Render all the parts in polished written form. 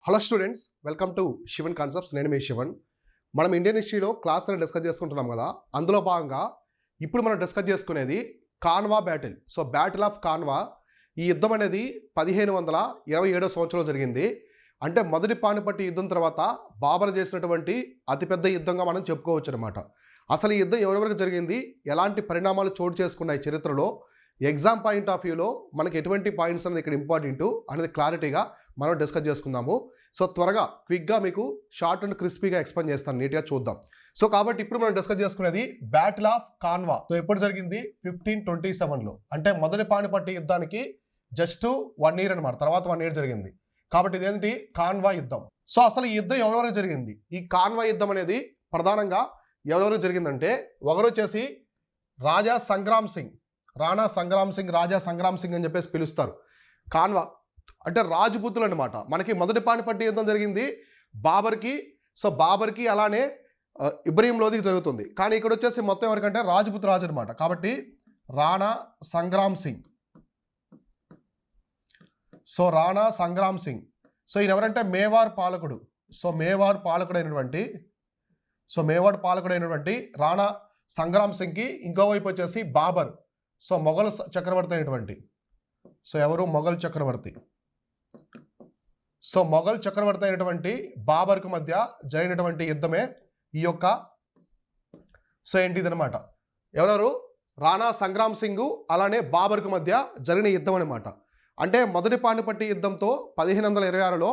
Hello students, welcome to Sivan concepts. నేను మీ శివన్. మనం ఇండియన్ హిస్టరీలో క్లాస్ అని డిస్కస్ చేసుకుంటున్నాం కదా. అందులో భాగంగా ఇప్పుడు మనం డిస్కస్ చేసుకునేది Canva battle. So battle of Canva ఈ యుద్ధం అనేది 1527 సంవత్సరంలో జరిగింది. అంటే మొదటి పానిపట్టు యుద్ధం తర్వాత బాబర్ చేసినటువంటి అతిపెద్ద యుద్ధంగా మనం చెప్పుకోవచ్చు అనమాట. అసలు ఈ యుద్ధం ఎవరెవరికి జరిగింది, ఎలాంటి పరిణామాలు చోటు చేసుకున్నాయి చరిత్రలో, ఎగ్జామ్ పాయింట్ ఆఫ్ వ్యూలో మనకి ఎటువంటి పాయింట్స్ అనేది ఇక్కడ ఇంపార్టెంట్ అనేది క్లారిటీగా మనం డిస్కస్ చేసుకుందాము. సో త్వరగా క్విక్గా మీకు షార్ట్ అండ్ క్రిస్పీగా ఎక్స్ప్లెయిన్ చేస్తాను, నీట్గా చూద్దాం. సో కాబట్టి ఇప్పుడు మనం డిస్కస్ చేసుకునేది బ్యాటిల్ ఆఫ్ కాన్వా. సో ఎప్పుడు జరిగింది? 1527లో. అంటే మొదటి పానిపట్టు యుద్ధానికి జస్ట్ 1 year అనమాట. తర్వాత 1 year జరిగింది. కాబట్టి ఇదేంటి? కాన్వా యుద్ధం. సో అసలు ఈ యుద్ధం ఎవరెవరికి జరిగింది? ఈ కాన్వా యుద్ధం అనేది ప్రధానంగా ఎవరెవరికి జరిగిందంటే, ఒకరు వచ్చేసి రాజా సంగ్రామ్ సింగ్, రాణా సంగ్రామ్ సింగ్, రాజా సంగ్రామ్ సింగ్ అని చెప్పేసి పిలుస్తారు. కాన్వా అంటే రాజపుతులు అనమాట. మనకి మొదటి పానిపట్టు యుద్ధం జరిగింది బాబర్కి. సో బాబర్కి అలానే ఇబ్రహీం లోధికి జరుగుతుంది. కానీ ఇక్కడ వచ్చేసి మొత్తం ఎవరికంటే రాజపుత్ రాజు అనమాట. కాబట్టి రాణా సంగ్రామ్ సింగ్. సో రాణా సంగ్రామ్ సింగ్. సో ఈయన ఎవరంటే మేవార్ పాలకుడు. సో మేవార్ పాలకుడైనటువంటి రాణా సంగ్రామ్ సింగ్కి ఇంకో వైపు వచ్చేసి బాబర్. సో మొఘల్ చక్రవర్తి అయినటువంటి, సో ఎవరు? మొఘల్ చక్రవర్తి. సో మొఘల్ చక్రవర్తి అయినటువంటి బాబర్కు మధ్య జరిగినటువంటి యుద్ధమే ఈ యొక్క సో ఏంటిదనమాట. ఎవరెవరు? రాణా సంగ్రామ్ సింగ్ అలానే బాబర్కు మధ్య జరిగిన యుద్ధం అనమాట. అంటే మొదటి పానిపట్టు యుద్ధంతో 1526లో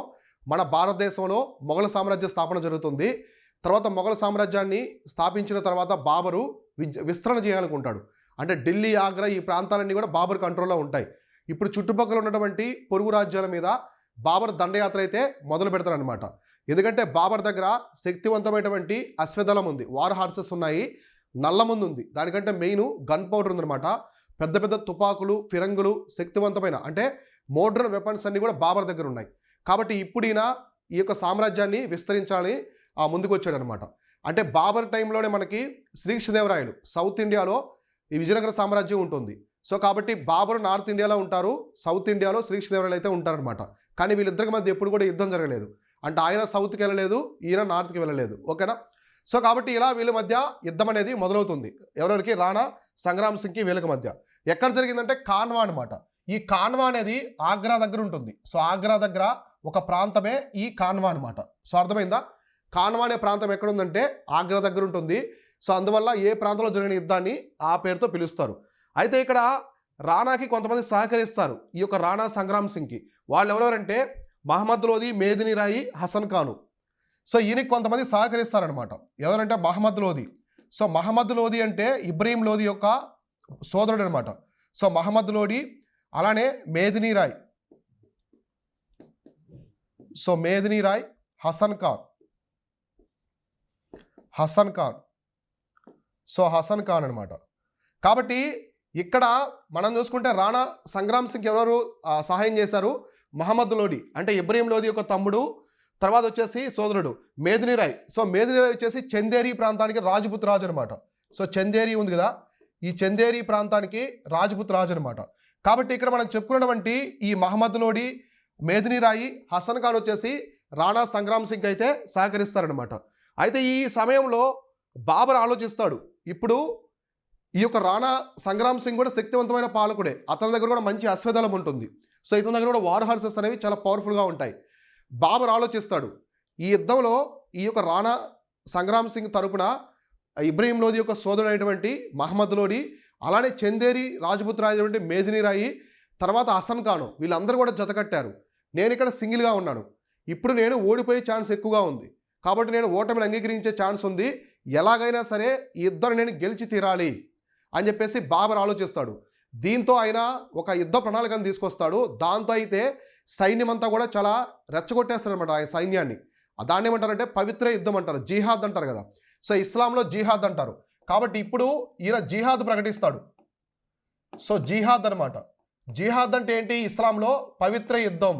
మన భారతదేశంలో మొఘల్ సామ్రాజ్య స్థాపన జరుగుతుంది. తర్వాత మొఘల్ సామ్రాజ్యాన్ని స్థాపించిన తర్వాత బాబరు విస్తరణ చేయాలనుకుంటాడు. అంటే ఢిల్లీ, ఆగ్రా ఈ ప్రాంతాలన్నీ కూడా బాబర్ కంట్రోల్లో ఉంటాయి. ఇప్పుడు చుట్టుపక్కల ఉన్నటువంటి పొరుగు రాజ్యాల మీద బాబర్ దండయాత్ర అయితే మొదలు పెడతారనమాట. ఎందుకంటే బాబర్ దగ్గర శక్తివంతమైనటువంటి అశ్వదళం ఉంది, వార్ హార్సెస్ ఉన్నాయి, నల్ల ముందు ఉంది, దానికంటే మెయిన్ గన్ పౌడర్ ఉందన్నమాట. పెద్ద పెద్ద తుపాకులు, ఫిరంగులు, శక్తివంతమైన అంటే మోడ్రన్ వెపన్స్ అన్నీ కూడా బాబర్ దగ్గర ఉన్నాయి. కాబట్టి ఇప్పుడు ఈయన ఈ యొక్క సామ్రాజ్యాన్ని విస్తరించాలని ముందుకు వచ్చాడు అనమాట. అంటే బాబర్ టైంలోనే మనకి శ్రీకృష్ణదేవరాయలు సౌత్ ఇండియాలో ఈ విజయనగర సామ్రాజ్యం ఉంటుంది. సో కాబట్టి బాబరు నార్త్ ఇండియాలో ఉంటారు, సౌత్ ఇండియాలో శ్రీకృష్ణదేవరాయలు అయితే ఉంటారనమాట. కానీ వీళ్ళిద్దరికి మధ్య ఎప్పుడు కూడా యుద్ధం జరగలేదు. అంటే ఆయన సౌత్కి వెళ్ళలేదు, ఈయన నార్త్కి వెళ్ళలేదు. ఓకేనా? సో కాబట్టి ఇలా వీళ్ళ మధ్య యుద్ధం అనేది మొదలవుతుంది. ఎవరెవరికి? రాణా సంగ్రామ్ సింగ్కి వీళ్ళకి మధ్య. ఎక్కడ జరిగిందంటే కాన్వా అనమాట. ఈ కాన్వా అనేది ఆగ్రా దగ్గర ఉంటుంది. సో ఆగ్రా దగ్గర ఒక ప్రాంతమే ఈ కాన్వా అనమాట. సో అర్థమైందా? కాన్వా అనే ప్రాంతం ఎక్కడ ఉందంటే ఆగ్రా దగ్గర ఉంటుంది. సో అందువల్ల ఏ ప్రాంతంలో జరిగిన యుద్ధాన్ని ఆ పేరుతో పిలుస్తారు. అయితే ఇక్కడ రాణాకి కొంతమంది సహకరిస్తారు, ఈ యొక్క రాణా సంగ్రామ్ సింగ్కి. వాళ్ళు ఎవరెవరంటే మహమ్మద్ లోధి, మేదిని రాయి, హసన్ ఖాను. సో ఈయనకి కొంతమంది సహకరిస్తారనమాట. ఎవరంటే మహమ్మద్ లోధి. సో మహమ్మద్ లోధి అంటే ఇబ్రహీం లోధి యొక్క సోదరుడు అనమాట. సో మహమ్మద్ లోధి అలానే మేదిని రాయ్. సో మేదిని రాయ్, హసన్ ఖాన్. సో హసన్ ఖాన్ అనమాట. కాబట్టి ఇక్కడ మనం చూసుకుంటే రాణా సంగ్రామ్ సింగ్ ఎవరెవరు సహాయం చేశారు? మహమ్మద్ లోధి అంటే ఇబ్రహీం లోధి యొక్క తమ్ముడు, తర్వాత వచ్చేసి సోదరుడు మేదిని రాయ్. సో మేదిని రాయ్ వచ్చేసి చందేరి ప్రాంతానికి రాజపుత్ రాజు అనమాట. సో చందేరి ఉంది కదా, ఈ చందేరి ప్రాంతానికి రాజపుత్ రాజు అనమాట. కాబట్టి ఇక్కడ మనం చెప్పుకున్నటువంటి ఈ మహమ్మద్ లోధి, మేదిని రాయి, హసన్ ఖాన్ వచ్చేసి రాణా సంగ్రామ్ సింగ్ అయితే సహకరిస్తారనమాట. అయితే ఈ సమయంలో బాబర్ ఆలోచిస్తాడు, ఇప్పుడు ఈ యొక్క రాణా సంగ్రామ్ సింగ్ కూడా శక్తివంతమైన పాలకుడే, అతని దగ్గర కూడా మంచి అశ్వదళం ఉంటుంది. సో ఇతని దగ్గర కూడా వార్ హార్సెస్ అనేవి చాలా పవర్ఫుల్గా ఉంటాయి. బాబర్ ఆలోచిస్తాడు, ఈ యుద్ధంలో ఈ యొక్క రాణా సంగ్రామ్ సింగ్ తరపున ఇబ్రహీం లోధి యొక్క సోదరుడు అయినటువంటి మహమ్మద్ లోధి, అలానే చందేరి రాజపుత్ రాజు అయినటువంటి మేదిని రాయి, తర్వాత హసన్ ఖాను, వీళ్ళందరూ కూడా జతకట్టారు. నేను ఇక్కడ సింగిల్గా ఉన్నాను, ఇప్పుడు నేను ఓడిపోయే ఛాన్స్ ఎక్కువగా ఉంది, కాబట్టి నేను ఓటమిని అంగీకరించే ఛాన్స్ ఉంది, ఎలాగైనా సరే ఈ యుద్ధాన్ని నేను గెలిచి తీరాలి అని చెప్పేసి బాబర్ ఆలోచిస్తాడు. దీంతో ఆయన ఒక యుద్ధ ప్రణాళికను తీసుకొస్తాడు. దాంతో అయితే సైన్యం అంతా కూడా చాలా రెచ్చగొట్టేస్తారనమాట ఆ సైన్యాన్ని. దాన్ని ఏమంటారంటే పవిత్ర యుద్ధం అంటారు, జిహాద్ అంటారు కదా. సో ఇస్లాంలో జిహాద్ అంటారు. కాబట్టి ఇప్పుడు ఈయన జిహాద్ ప్రకటిస్తాడు. సో జిహాద్ అనమాట. జిహాద్ అంటే ఏంటి? ఇస్లాంలో పవిత్ర యుద్ధం.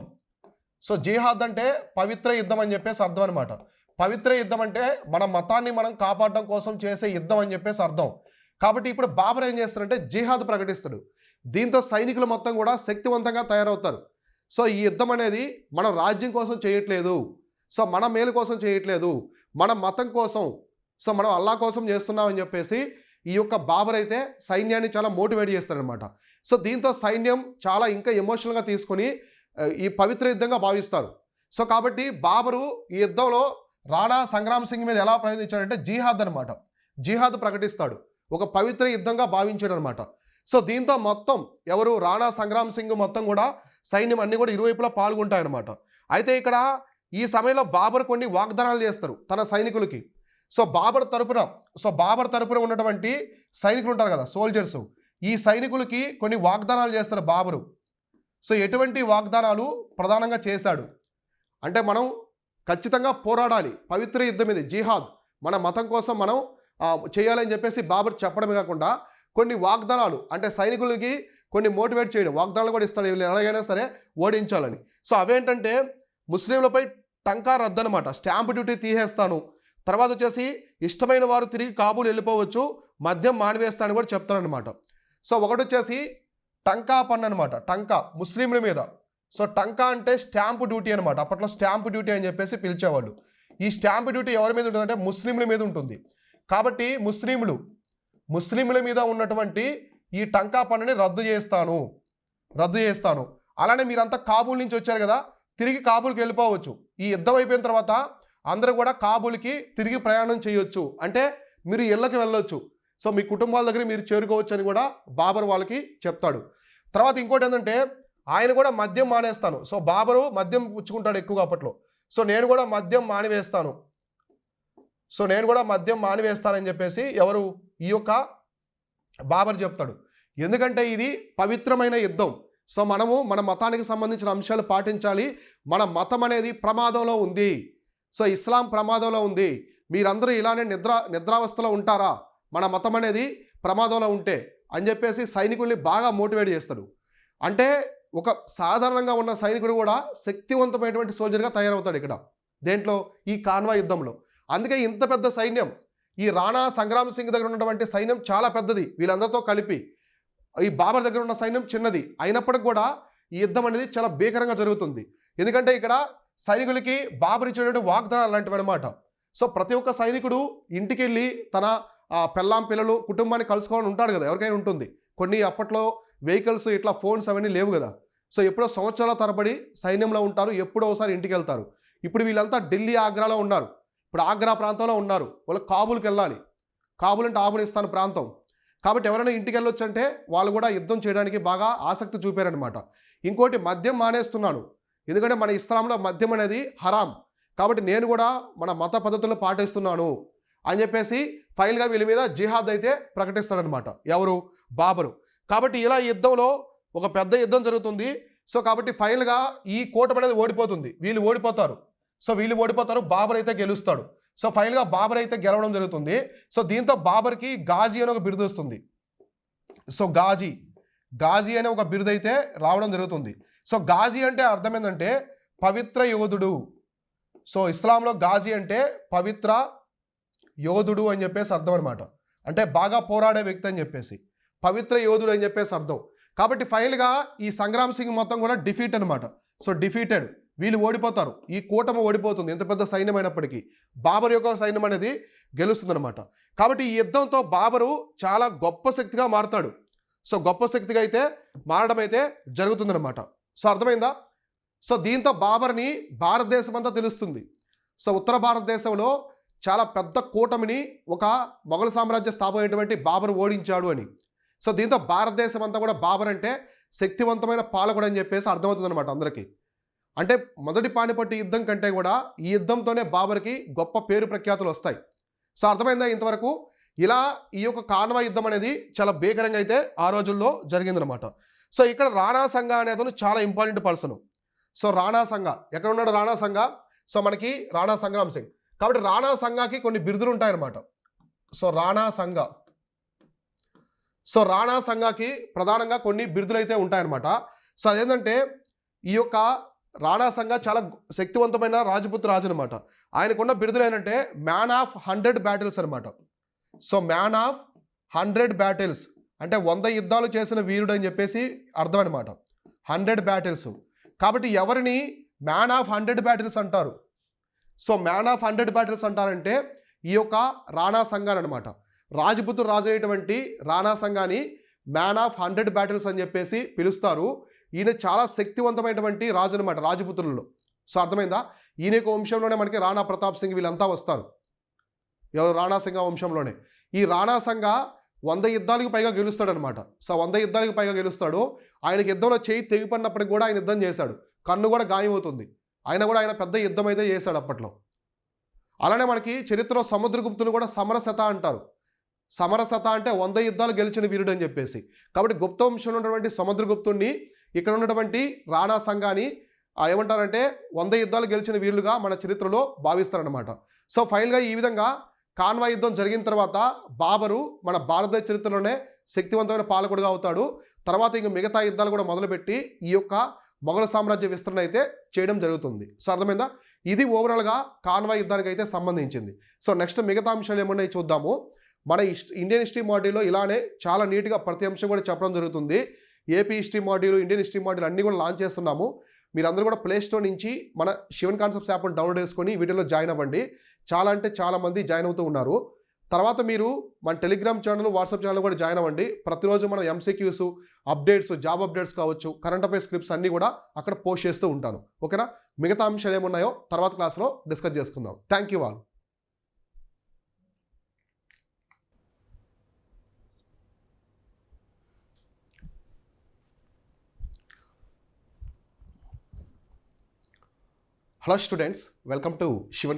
సో జిహాద్ అంటే పవిత్ర యుద్ధం అని చెప్పేసి అర్థం అనమాట. పవిత్ర యుద్ధం అంటే మన మతాన్ని మనం కాపాడడం కోసం చేసే యుద్ధం అని చెప్పేసి అర్థం. కాబట్టి ఇప్పుడు బాబర్ ఏం చేస్తారంటే జిహాద్ ప్రకటిస్తాడు. దీంతో సైనికులు మొత్తం కూడా శక్తివంతంగా తయారవుతారు. సో ఈ యుద్ధం అనేది మనం రాజ్యం కోసం చేయట్లేదు, సో మన మేలు కోసం చేయట్లేదు, మన మతం కోసం, సో మనం అల్లా కోసం చేస్తున్నాం అని చెప్పేసి ఈ యొక్క బాబర్ అయితే సైన్యాన్ని చాలా మోటివేట్ చేస్తారనమాట. సో దీంతో సైన్యం చాలా ఇంకా ఎమోషనల్గా తీసుకొని ఈ పవిత్ర యుద్ధంగా భావిస్తారు. సో కాబట్టి బాబరు ఈ యుద్ధంలో రాణా సంగ్రామ్ సింగ్ మీద ఎలా ప్రయత్నించాడంటే జిహాద్ అనమాట, జిహాద్ ప్రకటిస్తాడు, ఒక పవిత్ర యుద్ధంగా భావించాడు అనమాట. సో దీంతో మొత్తం ఎవరు రాణా సంగ్రామ్ సింగ్ మొత్తం కూడా సైన్యం అన్ని కూడా ఇరువైపులా పాల్గొంటాయన్నమాట. అయితే ఇక్కడ ఈ సమయంలో బాబర్ కొన్ని వాగ్దానాలు చేస్తారు తన సైనికులకి. సో బాబర్ తరపున ఉన్నటువంటి సైనికులు ఉంటారు కదా, సోల్జర్స్, ఈ సైనికులకి కొన్ని వాగ్దానాలు చేస్తారు బాబరు. సో ఎటువంటి వాగ్దానాలు ప్రధానంగా చేశాడు అంటే మనం ఖచ్చితంగా పోరాడాలి, పవిత్ర యుద్ధం ఇది, జిహాద్, మన మతం కోసం మనం చేయాలని చెప్పేసి బాబర్ చెప్పడమే కాకుండా కొన్ని వాగ్దానాలు అంటే సైనికులకి కొన్ని మోటివేట్ చేయడం, వాగ్దానాలు కూడా ఇస్తాడు, వీళ్ళు ఎలాగైనా సరే ఓడించాలని. సో అవేంటంటే ముస్లింలపై టంకా రద్దు అనమాట, స్టాంప్ డ్యూటీ తీసేస్తాను, తర్వాత వచ్చేసి ఇష్టమైన వారు తిరిగి కాబూల్ వెళ్ళిపోవచ్చు, మద్యం మానివేస్తాను కూడా చెప్తారనమాట. సో ఒకటి వచ్చేసి టంకా పన్ను అనమాట, టంకా ముస్లింల మీద. సో టంకా అంటే స్టాంప్ డ్యూటీ అనమాట, అప్పట్లో స్టాంప్ డ్యూటీ అని చెప్పేసి పిలిచేవాళ్ళు. ఈ స్టాంప్ డ్యూటీ ఎవరి మీద ఉంటుందంటే ముస్లింల మీద ఉంటుంది. కాబట్టి ముస్లింల మీద ఉన్నటువంటి ఈ టంకా పన్నుని రద్దు చేస్తాను. అలానే మీరంతా కాబూల్ నుంచి వచ్చారు కదా, తిరిగి కాబూల్కి వెళ్ళిపోవచ్చు, ఈ యుద్ధం అయిపోయిన తర్వాత అందరూ కూడా కాబూల్కి తిరిగి ప్రయాణం చేయొచ్చు, అంటే మీరు ఇళ్ళకి వెళ్ళొచ్చు, సో మీ కుటుంబాల దగ్గర మీరు చేరుకోవచ్చు అని కూడా బాబర్ వాళ్ళకి చెప్తాడు. తర్వాత ఇంకోటి ఏంటంటే ఆయన కూడా మద్యం మానేస్తాను, సో బాబరు మద్యం పుచ్చుకుంటాడు ఎక్కువగా అప్పట్లో, సో నేను కూడా మద్యం మానివేస్తానని చెప్పేసి ఎవరు ఈ యొక్క బాబర్ చెప్తాడు. ఎందుకంటే ఇది పవిత్రమైన యుద్ధం, సో మనము మన మతానికి సంబంధించిన అంశాలు పాటించాలి, మన మతం అనేది ప్రమాదంలో ఉంది, సో ఇస్లాం ప్రమాదంలో ఉంది, మీరందరూ ఇలానే నిద్రావస్థలో ఉంటారా, మన మతం అనేది ప్రమాదంలో ఉంటే అని చెప్పేసి సైనికుల్ని బాగా మోటివేట్ చేస్తాడు. అంటే ఒక సాధారణంగా ఉన్న సైనికుడు కూడా శక్తివంతమైనటువంటి సోల్జర్గా తయారవుతాడు ఇక్కడ దేంట్లో, ఈ కాన్వా యుద్ధంలో. అందుకే ఇంత పెద్ద సైన్యం, ఈ రాణా సంగ్రామ్ సింగ్ దగ్గర ఉన్నటువంటి సైన్యం చాలా పెద్దది, వీళ్ళందరితో కలిపి ఈ బాబర్ దగ్గర ఉన్న సైన్యం చిన్నది అయినప్పటికి కూడా ఈ యుద్ధం అనేది చాలా భీకరంగా జరుగుతుంది. ఎందుకంటే ఇక్కడ సైనికులకి బాబర్ ఇచ్చేటువంటి వాగ్దానాలు లాంటివి అనమాట. సో ప్రతి ఒక్క సైనికుడు ఇంటికి వెళ్ళి తన పెళ్ళాం పిల్లలు కుటుంబాన్ని కలుసుకోవాలని ఉంటాడు కదా, ఎవరికైనా ఉంటుంది. కొన్ని అప్పట్లో వెహికల్స్ ఇట్లా ఫోన్స్ అవన్నీ లేవు కదా, సో ఎప్పుడో సంవత్సరాల తరబడి సైన్యంలో ఉంటారు, ఎప్పుడో ఒకసారి ఇంటికి వెళ్తారు. ఇప్పుడు వీళ్ళంతా ఢిల్లీ ఆగ్రాలో ఉన్నారు, ఇప్పుడు ఆగ్రా ప్రాంతంలో ఉన్నారు, వాళ్ళు కాబూల్కి వెళ్ళాలి, కాబూల్ అంటే ఆఫ్ఘనిస్తాన్ ప్రాంతం, కాబట్టి ఎవరైనా ఇంటికి వెళ్ళొచ్చు అంటే వాళ్ళు కూడా యుద్ధం చేయడానికి బాగా ఆసక్తి చూపారనమాట. ఇంకోటి మద్యం మానేస్తున్నాను, ఎందుకంటే మన ఇస్లాంలో మద్యం అనేది హరాం, కాబట్టి నేను కూడా మన మత పద్ధతులను పాటిస్తున్నాను అని చెప్పేసి ఫైనల్గా వీళ్ళ మీద జిహాద్ అయితే ప్రకటిస్తాడనమాట ఎవరు, బాబరు. కాబట్టి ఇలా యుద్ధంలో ఒక పెద్ద యుద్ధం జరుగుతుంది. సో కాబట్టి ఫైనల్గా ఈ కూటమి అనేది ఓడిపోతుంది, వీళ్ళు ఓడిపోతారు, బాబర్ అయితే గెలుస్తాడు. సో ఫైనల్గా బాబర్ అయితే గెలవడం జరుగుతుంది. సో దీంతో బాబర్కి గాజీ అనే ఒక బిరుదు వస్తుంది. సో గాజీ అనే ఒక బిరుదు అయితే రావడం జరుగుతుంది. సో గాజీ అంటే అర్థం ఏంటంటే పవిత్ర యోధుడు. సో ఇస్లాంలో గాజీ అంటే పవిత్ర యోధుడు అని చెప్పేసి అర్థం అనమాట, అంటే బాగా పోరాడే వ్యక్తి అని చెప్పేసి, పవిత్ర యోధుడు అని చెప్పేసి అర్థం. కాబట్టి ఫైనల్గా ఈ సంగ్రామ్ సింగ్ మొత్తం కూడా డిఫీట్ అనమాట. సో డిఫీటెడ్, వీళ్ళు ఓడిపోతారు, ఈ కూటమి ఓడిపోతుంది, ఎంత పెద్ద సైన్యం అయినప్పటికీ బాబర్ యొక్క సైన్యం అనేది గెలుస్తుందన్నమాట. కాబట్టి ఈ యుద్ధంతో బాబరు చాలా గొప్ప శక్తిగా మారుతాడు. సో గొప్ప శక్తిగా అయితే మారడం అయితే జరుగుతుందన్నమాట. సో అర్థమైందా? సో దీంతో బాబర్ని భారతదేశం అంతా తెలుస్తుంది. సో ఉత్తర భారతదేశంలో చాలా పెద్ద కూటమిని ఒక మొఘల్ సామ్రాజ్య స్థాపనమైనటువంటి బాబర్ ఓడించాడు అని. సో దీంతో భారతదేశం అంతా కూడా బాబర్ అంటే శక్తివంతమైన పాలకుడు అని చెప్పేసి అర్థమవుతుంది అనమాట అందరికీ. అంటే మొదటి పానిపట్టు యుద్ధం కంటే కూడా ఈ యుద్ధంతోనే బాబర్కి గొప్ప పేరు ప్రఖ్యాతులు వస్తాయి. సో అర్థమైందా ఇంతవరకు? ఇలా ఈ యొక్క కాన్వా యుద్ధం అనేది చాలా భీకరంగా అయితే ఆ రోజుల్లో జరిగిందనమాట. సో ఇక్కడ రాణా సంఘ అనేది చాలా ఇంపార్టెంట్ పర్సన్. సో రాణా సంఘ ఎక్కడ ఉన్నాడు? రాణా సంఘ. సో మనకి రాణా సంగ్రామ్ సింగ్, కాబట్టి రాణా సంఘకి కొన్ని బిరుదులు ఉంటాయన్నమాట. సో రాణా సంఘకి ప్రధానంగా కొన్ని బిరుదులు అయితే ఉంటాయన్నమాట. సో అదేంటంటే ఈ యొక్క రాణా సంఘ చాలా శక్తివంతమైన రాజపుత్ర రాజు అనమాట. ఆయనకున్న బిరుదులు ఏంటంటే మ్యాన్ ఆఫ్ 100 బ్యాటిల్స్ అనమాట. సో మ్యాన్ ఆఫ్ 100 బ్యాటిల్స్ అంటే 100 యుద్ధాలు చేసిన వీరుడు అని చెప్పేసి అర్థం అనమాట. 100 బ్యాటిల్స్. కాబట్టి ఎవరిని మ్యాన్ ఆఫ్ 100 బ్యాటిల్స్ అంటారు? సో మ్యాన్ ఆఫ్ 100 బ్యాటిల్స్ అంటారంటే ఈ యొక్క రాణా సంఘాన్ని అనమాట. రాజపుతుడు రాజు అయినటువంటి రాణా సంఘాన్ని మ్యాన్ ఆఫ్ 100 బ్యాటిల్స్ అని చెప్పేసి పిలుస్తారు. ఈయన చాలా శక్తివంతమైనటువంటి రాజు అనమాట రాజపుత్రులలో. సో అర్థమైందా? ఈయన యొక్క వంశంలోనే మనకి రాణా ప్రతాప్ సింగ్ వీళ్ళంతా వస్తారు. ఎవరు? రాణా సంఘ వంశంలోనే. ఈ రాణా సంఘ 100 యుద్ధాలకు పైగా గెలుస్తాడనమాట. సో 100 యుద్ధాలకు పైగా గెలుస్తాడు. ఆయనకి యుద్ధంలో చేయి తెగిపడినప్పటికి కూడా ఆయన యుద్ధం చేశాడు. కన్ను కూడా గాయమవుతుంది. ఆయన కూడా ఆయన పెద్ద యుద్ధం అయితే చేశాడు అప్పట్లో. అలానే మనకి చరిత్రలో సముద్రగుప్తుని కూడా సమరసత అంటారు. సమరసత అంటే 100 యుద్ధాలు గెలిచిన వీరుడు అని చెప్పేసి. కాబట్టి గుప్త వంశంలో ఉన్నటువంటి సముద్రగుప్తుడిని ఇక్కడ ఉన్నటువంటి రాణా సంఘాన్ని ఏమంటారంటే 100 యుద్ధాలు గెలిచిన వీరులుగా మన చరిత్రలో భావిస్తారనమాట. సో ఫైనల్గా ఈ విధంగా కాన్వా యుద్ధం జరిగిన తర్వాత బాబరు మన భారతదేశ చరిత్రలోనే శక్తివంతమైన పాలకుడుగా అవుతాడు. తర్వాత ఇంక మిగతా యుద్ధాలు కూడా మొదలుపెట్టి ఈ యొక్క మొఘల సామ్రాజ్య విస్తరణ అయితే చేయడం జరుగుతుంది. సో అర్థమైందా? ఇది ఓవరాల్గా కాన్వా యుద్ధానికి అయితే సంబంధించింది. సో నెక్స్ట్ మిగతా అంశాలు ఏమన్నాయి చూద్దాము. మన ఇండియన్ హిస్టరీ మాడ్యూల్లో ఇలానే చాలా నీట్గా ప్రతి అంశం కూడా చెప్పడం జరుగుతుంది. AP history module, Indian history module అన్నీ కూడా లాంచ్ చేస్తున్నాము. మీరందరూ కూడా ప్లే స్టోర్ నుంచి మన శివన్ కాన్సెప్ట్స్ యాప్ని డౌన్లోడ్ చేసుకొని వీటిలో జాయిన్ అవ్వండి. చాలా అంటే చాలా మంది జాయిన్ అవుతూ ఉన్నారు. తర్వాత మీరు మన టెలిగ్రామ్ ఛానల్, వాట్సాప్ ఛానల్ కూడా జాయిన్ అవ్వండి. ప్రతిరోజు మనం ఎంసీక్యూస్, అప్డేట్స్, జాబ్ అప్డేట్స్ కావచ్చు, కరెంట్ అఫైర్స్ స్క్రిప్ట్స్ అన్నీ కూడా అక్కడ పోస్ట్ చేస్తూ ఉంటాను. ఓకేనా? మిగతా అంశాలు ఏమున్నాయో తర్వాత క్లాస్లో డిస్కస్ చేసుకుందాం. Thank you all. Hello students, welcome to Shivan